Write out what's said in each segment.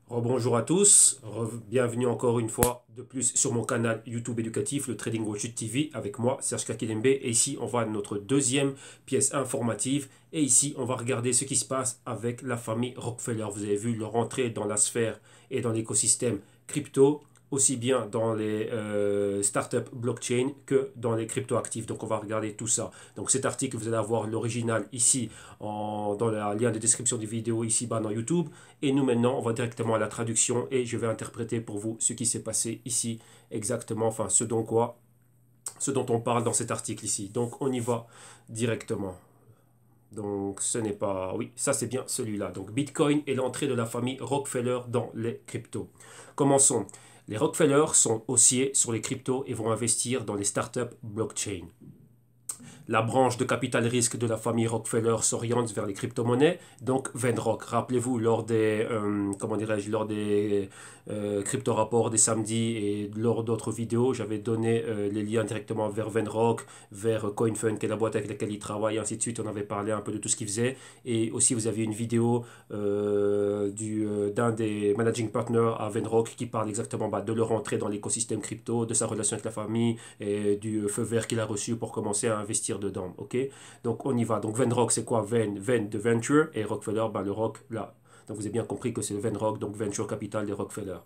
Rebonjour à tous, bienvenue encore une fois de plus sur mon canal YouTube éducatif, le Trading Wall Street TV, avec moi, Serge Kakilembe. Et ici, on va à notre deuxième pièce informative. Et ici, on va regarder ce qui se passe avec la famille Rockefeller. Vous avez vu leur entrée dans la sphère et dans l'écosystème crypto, aussi bien dans les startups blockchain que dans les crypto-actifs. Donc, on va regarder tout ça. Donc, cet article, vous allez avoir l'original ici dans le lien de description de vidéo ici-bas dans YouTube. Et nous, maintenant, on va directement à la traduction et je vais interpréter pour vous ce qui s'est passé ici exactement, enfin, ce dont on parle dans cet article ici. Donc, on y va directement. Donc, ce n'est pas... Oui, ça, c'est bien celui-là. Donc, Bitcoin et l'entrée de la famille Rockefeller dans les cryptos. Commençons. Les Rockefeller sont haussiers sur les cryptos et vont investir dans les startups blockchain. La branche de capital risque de la famille Rockefeller s'oriente vers les crypto-monnaies, donc Venrock. Rappelez-vous, lors des crypto-rapports des samedis et lors d'autres vidéos, j'avais donné les liens directement vers Venrock, vers CoinFund, qui est la boîte avec laquelle ils travaillent, et ainsi de suite. On avait parlé un peu de tout ce qu'ils faisaient. Et aussi, vous avez une vidéo d'un des managing partners à Venrock qui parle exactement de leur entrée dans l'écosystème crypto, de sa relation avec la famille et du feu vert qu'il a reçu pour commencer à investir dedans. Ok, donc on y va. Donc Venrock, c'est quoi? Ven de venture et Rockefeller, le rock là. Donc vous avez bien compris que c'est le Venrock, donc venture capital des Rockefeller.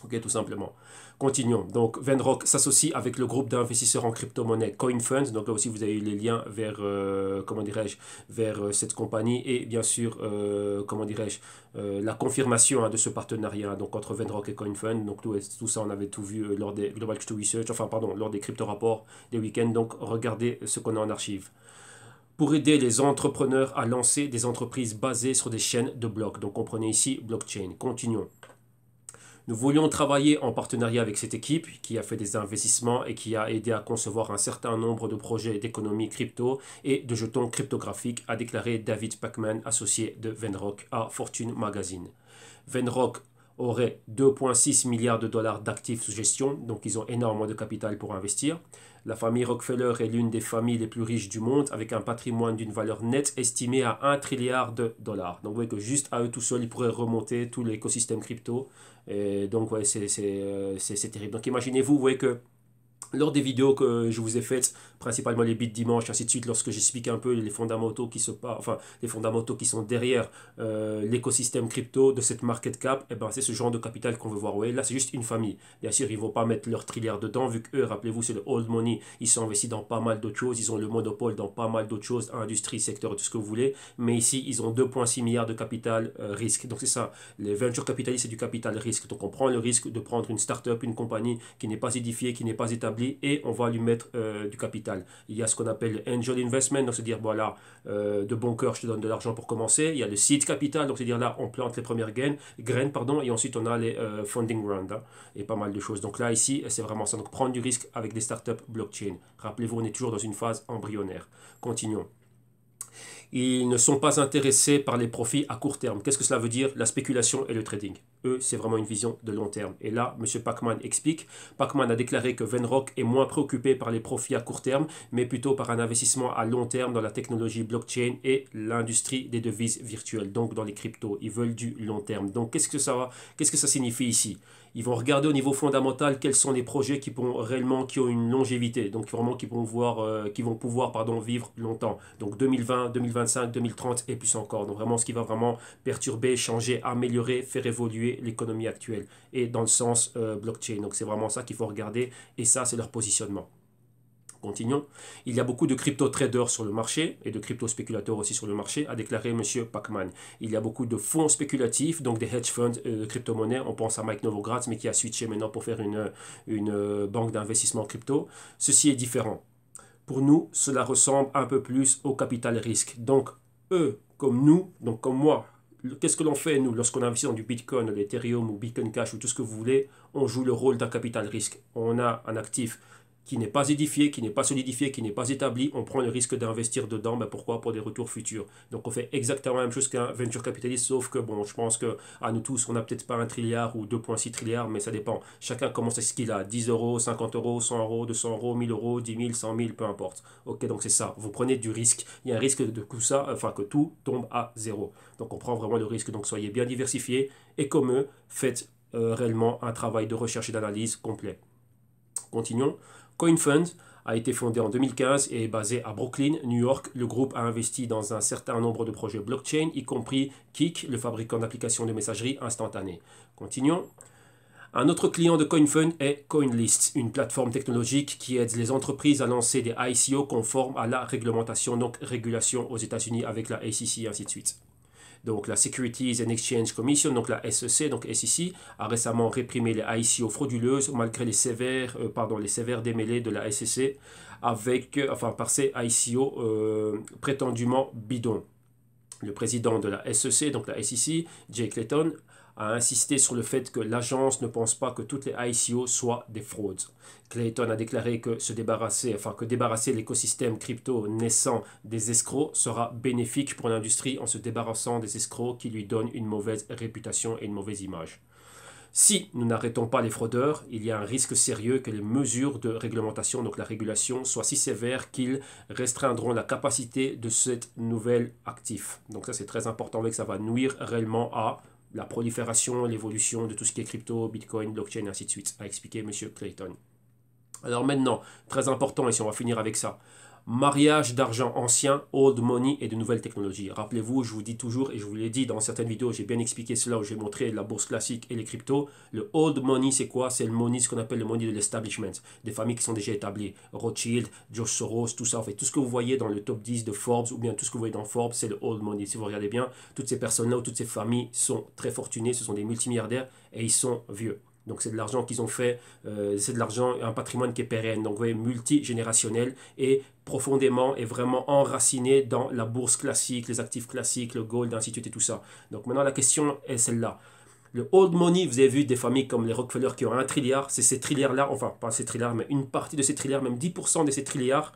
Ok, tout simplement. Continuons. Donc, Venrock s'associe avec le groupe d'investisseurs en crypto-monnaie CoinFund. Donc là aussi, vous avez les liens vers, comment dirais-je, vers cette compagnie et bien sûr, comment dirais-je, la confirmation de ce partenariat donc entre Venrock et CoinFund. Donc tout ça, on avait tout vu lors des Global Crypto Research, enfin pardon, lors des crypto-rapports des week-ends. Donc, regardez ce qu'on a en archive pour aider les entrepreneurs à lancer des entreprises basées sur des chaînes de blocs. Donc, comprenez ici blockchain. Continuons. Nous voulions travailler en partenariat avec cette équipe qui a fait des investissements et qui a aidé à concevoir un certain nombre de projets d'économie crypto et de jetons cryptographiques, a déclaré David Pacman, associé de Venrock à Fortune Magazine. Venrock aurait 2,6 milliards de dollars d'actifs sous gestion, donc ils ont énormément de capital pour investir. La famille Rockefeller est l'une des familles les plus riches du monde, avec un patrimoine d'une valeur nette estimée à 1 trilliard de dollars. Donc vous voyez que juste à eux tout seuls, ils pourraient remonter tout l'écosystème crypto. Et donc ouais, c'est terrible. Donc imaginez-vous, vous voyez que lors des vidéos que je vous ai faites, principalement les bits dimanche, ainsi de suite, lorsque j'explique un peu les fondamentaux les fondamentaux qui sont derrière l'écosystème crypto de cette market cap, et ben c'est ce genre de capital qu'on veut voir. Ouais, là, c'est juste une famille. Bien sûr, ils ne vont pas mettre leur trilliard dedans, vu qu'eux, rappelez-vous, c'est le old money. Ils sont investis dans pas mal d'autres choses. Ils ont le monopole dans pas mal d'autres choses, industrie, secteur, tout ce que vous voulez. Mais ici, ils ont 2,6 milliards de capital risque. Donc c'est ça. Les venture capitalistes, c'est du capital risque. Donc on prend le risque de prendre une start-up, une compagnie qui n'est pas édifiée, qui n'est pas établie, et on va lui mettre du capital. Il y a ce qu'on appelle angel investment, donc c'est-à-dire voilà, de bon cœur, je te donne de l'argent pour commencer. Il y a le seed capital, donc c'est-à-dire là, on plante les premières graines pardon, et ensuite on a les funding rounds et pas mal de choses. Donc là, ici, c'est vraiment ça. Donc prendre du risque avec des startups blockchain. Rappelez-vous, on est toujours dans une phase embryonnaire. Continuons. Ils ne sont pas intéressés par les profits à court terme. Qu'est-ce que cela veut dire? La spéculation et le trading. Eux, c'est vraiment une vision de long terme. Et là, M. Pacman explique. Pacman a déclaré que Venrock est moins préoccupé par les profits à court terme, mais plutôt par un investissement à long terme dans la technologie blockchain et l'industrie des devises virtuelles, donc dans les cryptos. Ils veulent du long terme. Donc, qu'est-ce que ça signifie ici? Ils vont regarder au niveau fondamental quels sont les projets qui ont une longévité, donc vraiment qui vont pouvoir vivre longtemps. Donc 2020, 2025, 2030 et plus encore. Donc vraiment ce qui va vraiment perturber, changer, améliorer, faire évoluer l'économie actuelle et dans le sens blockchain. Donc c'est vraiment ça qu'il faut regarder et ça c'est leur positionnement. Continuons. Il y a beaucoup de crypto-traders sur le marché et de crypto-spéculateurs aussi sur le marché, a déclaré M. Pacman. Il y a beaucoup de fonds spéculatifs, donc des hedge funds de crypto-monnaies. On pense à Mike Novogratz, mais qui a switché maintenant pour faire une banque d'investissement crypto. Ceci est différent. Pour nous, cela ressemble un peu plus au capital risque. Donc, eux, comme nous, donc comme moi, qu'est-ce que l'on fait, nous, lorsqu'on investit dans du Bitcoin, l'Ethereum ou Bitcoin Cash ou tout ce que vous voulez? On joue le rôle d'un capital risque. On a un actif qui n'est pas édifié, qui n'est pas solidifié, qui n'est pas établi, on prend le risque d'investir dedans. Ben pourquoi? Pour des retours futurs. Donc on fait exactement la même chose qu'un venture capitaliste, sauf que bon, je pense que à nous tous, on n'a peut-être pas 1 trilliard ou 2,6 trilliards, mais ça dépend. Chacun commence à ce qu'il a, 10 euros, 50 euros, 100 euros, 200 euros, 1000 euros, 10 000, 100 000, peu importe. Ok, donc c'est ça. Vous prenez du risque. Il y a un risque de tout ça, enfin que tout tombe à zéro. Donc on prend vraiment le risque. Donc soyez bien diversifiés et comme eux, faites réellement un travail de recherche et d'analyse complet. Continuons. CoinFund a été fondé en 2015 et est basé à Brooklyn, New York. Le groupe a investi dans un certain nombre de projets blockchain, y compris Kik, le fabricant d'applications de messagerie instantanée. Continuons. Un autre client de CoinFund est CoinList, une plateforme technologique qui aide les entreprises à lancer des ICO conformes à la réglementation, donc régulation aux États-Unis avec la SEC et ainsi de suite. Donc la Securities and Exchange Commission, donc la SEC, donc SEC, a récemment réprimé les ICO frauduleuses malgré les sévères démêlés de la SEC par ces ICO prétendument bidons. Le président de la SEC, donc la SEC, Jay Clayton, a insisté sur le fait que l'agence ne pense pas que toutes les ICO soient des fraudes. Clayton a déclaré que débarrasser l'écosystème crypto naissant des escrocs sera bénéfique pour l'industrie en se débarrassant des escrocs qui lui donnent une mauvaise réputation et une mauvaise image. Si nous n'arrêtons pas les fraudeurs, il y a un risque sérieux que les mesures de réglementation, donc la régulation, soient si sévères qu'ils restreindront la capacité de cette nouvelle actif. Donc ça c'est très important, mais que ça va nuire réellement à la prolifération, l'évolution de tout ce qui est crypto, bitcoin, blockchain, ainsi de suite, a expliqué M. Clayton. Alors maintenant, très important, et si on va finir avec ça, mariage d'argent ancien, old money et de nouvelles technologies. Rappelez-vous, je vous dis toujours, et je vous l'ai dit dans certaines vidéos, j'ai bien expliqué cela, où j'ai montré la bourse classique et les cryptos. Le old money, c'est quoi? C'est le money, ce qu'on appelle le money de l'establishment, des familles qui sont déjà établies. Rothschild, George Soros, tout ça, en fait, tout ce que vous voyez dans le top 10 de Forbes, ou bien tout ce que vous voyez dans Forbes, c'est le old money. Si vous regardez bien, toutes ces personnes-là, ou toutes ces familles sont très fortunées, ce sont des multimilliardaires, et ils sont vieux. Donc c'est de l'argent qu'ils ont fait, c'est de l'argent, un patrimoine qui est pérenne, donc vous voyez, multigénérationnel et profondément et vraiment enraciné dans la bourse classique, les actifs classiques, le gold, ainsi de suite et tout ça. Donc maintenant la question est celle-là. Le old money, vous avez vu des familles comme les Rockefeller qui ont 1 trilliard, c'est ces trilliards-là, enfin pas ces trilliards, mais une partie de ces trilliards, même 10% de ces trilliards,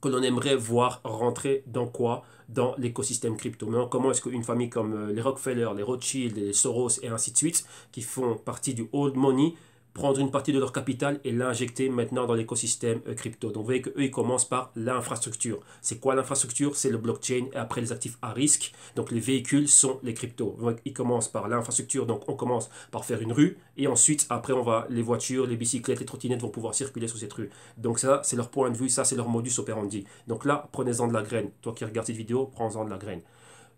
que l'on aimerait voir rentrer dans quoi? Dans l'écosystème crypto. Maintenant, comment est-ce qu'une famille comme les Rockefeller, les Rothschild, les Soros et ainsi de suite, qui font partie du old money, prendre une partie de leur capital et l'injecter maintenant dans l'écosystème crypto. Donc vous voyez qu'eux, ils commencent par l'infrastructure. C'est quoi l'infrastructure? C'est le blockchain et après les actifs à risque. Donc les véhicules sont les cryptos. Donc, ils commencent par l'infrastructure, donc on commence par faire une rue et ensuite après les voitures, les bicyclettes, les trottinettes vont pouvoir circuler sur cette rue. Donc ça, c'est leur point de vue, ça c'est leur modus operandi. Donc là, prenez-en de la graine. Toi qui regardes cette vidéo, prends-en de la graine.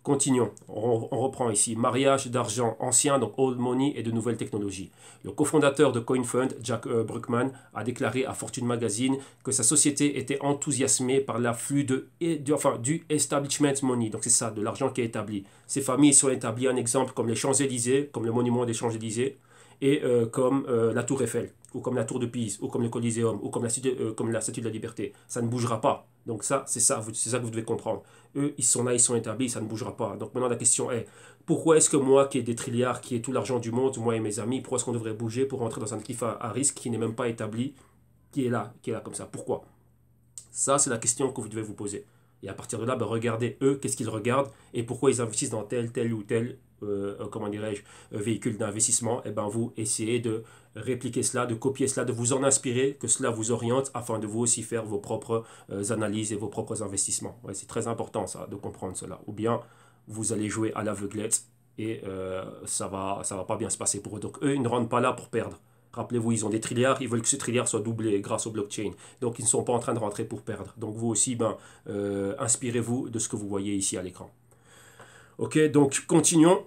Continuons, on reprend ici. Mariage d'argent ancien, donc old money et de nouvelles technologies. Le cofondateur de CoinFund, Jack Bruckman, a déclaré à Fortune Magazine que sa société était enthousiasmée par l'afflux du establishment money. Donc c'est ça, de l'argent qui est établi. Ces familles sont établies, un exemple comme les Champs-Élysées, comme le monument des Champs-Élysées, et comme la Tour Eiffel, ou comme la Tour de Pise, ou comme le Coliseum, ou comme la Statue de la Liberté. Ça ne bougera pas. Donc ça, c'est ça que vous devez comprendre. Eux, ils sont là, ils sont établis, ça ne bougera pas. Donc maintenant, la question est, pourquoi est-ce que moi, qui ai des trilliards, qui ai tout l'argent du monde, moi et mes amis, pourquoi est-ce qu'on devrait bouger pour rentrer dans un actif à risque qui n'est même pas établi, qui est là comme ça? Pourquoi? Ça, c'est la question que vous devez vous poser. Et à partir de là, regardez eux, qu'est-ce qu'ils regardent et pourquoi ils investissent dans tel ou tel véhicule d'investissement. Et vous essayez de répliquer cela, de copier cela, de vous en inspirer, que cela vous oriente afin de vous aussi faire vos propres analyses et vos propres investissements. Ouais, c'est très important ça, de comprendre cela. Ou bien vous allez jouer à l'aveuglette et ça va pas bien se passer pour eux. Donc eux, ils ne rentrent pas là pour perdre. Rappelez-vous, ils ont des trilliards, ils veulent que ce trilliard soit doublé grâce au blockchain. Donc, ils ne sont pas en train de rentrer pour perdre. Donc, vous aussi, inspirez-vous de ce que vous voyez ici à l'écran. Ok, donc, continuons.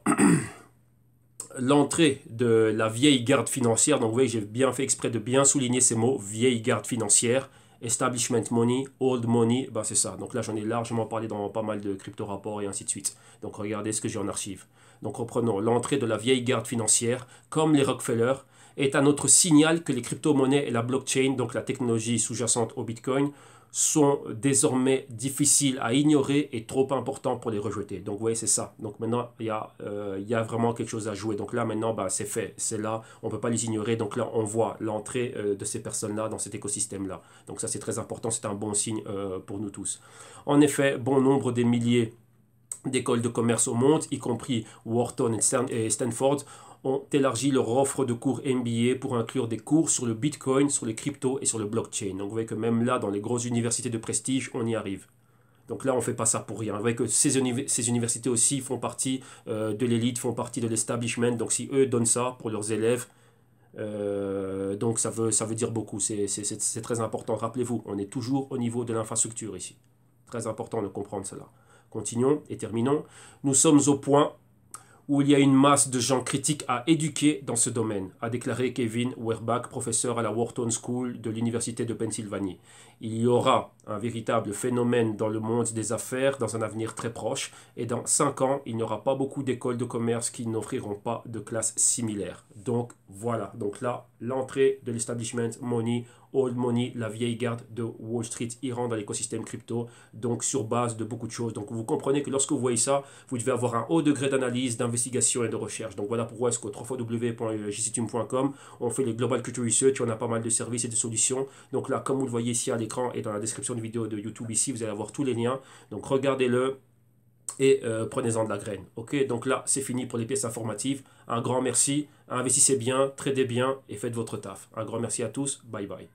L'entrée de la vieille garde financière. Donc, vous voyez, j'ai bien fait exprès de bien souligner ces mots. Vieille garde financière, establishment money, old money. C'est ça. Donc là, j'en ai largement parlé dans pas mal de crypto-rapports et ainsi de suite. Donc, regardez ce que j'ai en archive. Donc, reprenons. L'entrée de la vieille garde financière, comme les Rockefeller, est un autre signal que les crypto-monnaies et la blockchain, donc la technologie sous-jacente au Bitcoin, sont désormais difficiles à ignorer et trop importants pour les rejeter. Donc, vous voyez, c'est ça. Donc, maintenant, il y a vraiment quelque chose à jouer. Donc là, maintenant, bah, c'est fait. C'est là. On ne peut pas les ignorer. Donc là, on voit l'entrée de ces personnes-là dans cet écosystème-là. Donc ça, c'est très important. C'est un bon signe pour nous tous. En effet, bon nombre des milliers d'écoles de commerce au monde, y compris Wharton et Stanford, ont élargi leur offre de cours MBA pour inclure des cours sur le Bitcoin, sur les cryptos et sur le blockchain. Donc vous voyez que même là, dans les grosses universités de prestige, on y arrive. Donc là, on ne fait pas ça pour rien. Vous voyez que ces universités aussi font partie de l'élite, font partie de l'establishment. Donc si eux donnent ça pour leurs élèves, donc ça veut dire beaucoup. C'est très important. Rappelez-vous, on est toujours au niveau de l'infrastructure ici. Très important de comprendre cela. Continuons et terminons. Nous sommes au point où il y a une masse de gens critiques à éduquer dans ce domaine, a déclaré Kevin Werbach, professeur à la Wharton School de l'Université de Pennsylvanie. Il y aura un véritable phénomène dans le monde des affaires dans un avenir très proche, et dans 5 ans, il n'y aura pas beaucoup d'écoles de commerce qui n'offriront pas de classes similaires. Donc voilà, donc là, l'entrée de l'establishment money, old money, la vieille garde de Wall Street ira dans l'écosystème crypto, donc sur base de beaucoup de choses. Donc vous comprenez que lorsque vous voyez ça, vous devez avoir un haut degré d'analyse, d'investigation et de recherche. Donc voilà pourquoi est-ce qu'au www.jctune.com, on fait les Global Culture Research, on a pas mal de services et de solutions. Donc là, comme vous le voyez ici à l'écran et dans la description de vidéo de YouTube ici, vous allez avoir tous les liens. Donc regardez-le et prenez-en de la graine. Ok, donc là, c'est fini pour les pièces informatives. Un grand merci, investissez bien, tradez bien et faites votre taf. Un grand merci à tous, bye bye.